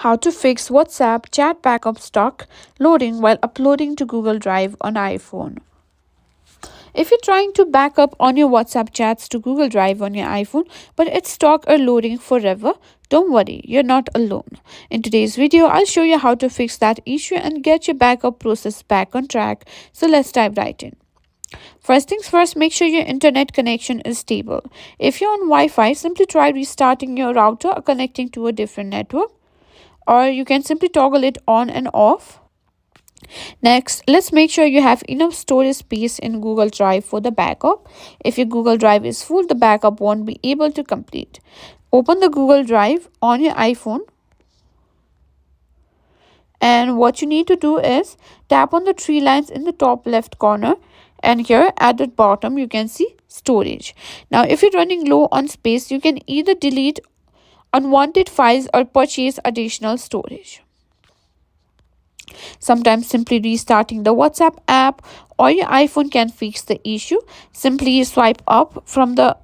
How to fix WhatsApp chat backup stuck loading while uploading to Google Drive on iPhone. If you're trying to back up on your WhatsApp chats to Google Drive on your iPhone, but it's stuck or loading forever, don't worry, you're not alone. In today's video, I'll show you how to fix that issue and get your backup process back on track. So let's dive right in. First things first, make sure your internet connection is stable. If you're on Wi-Fi, simply try restarting your router or connecting to a different network, or you can simply toggle it on and off. Next, let's make sure you have enough storage space in Google Drive for the backup. If your Google Drive is full, the backup won't be able to complete. Open the Google Drive on your iPhone, and what you need to do is tap on the three lines in the top left corner, and here at the bottom you can see storage. Now if you're running low on space, you can either delete unwanted files or purchase additional storage. Sometimes simply restarting the WhatsApp app or your iPhone can fix the issue. Simply swipe up from the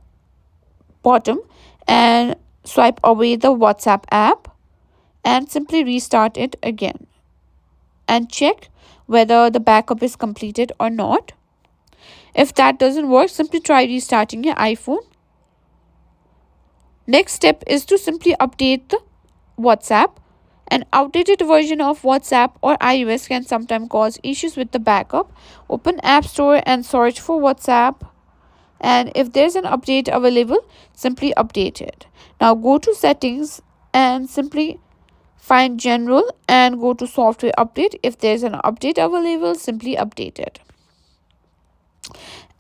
bottom and swipe away the WhatsApp app and simply restart it again and check whether the backup is completed or not. If that doesn't work, simply try restarting your iPhone. Next step is to simply update the WhatsApp. An outdated version of WhatsApp or iOS can sometimes cause issues with the backup. Open App Store and search for WhatsApp. And if there's an update available, simply update it. Now go to settings and simply find general and go to software update. If there's an update available, simply update it.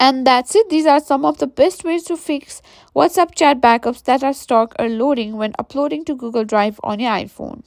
And that's it. These are some of the best ways to fix WhatsApp chat backups that are stuck or loading when uploading to Google Drive on your iPhone.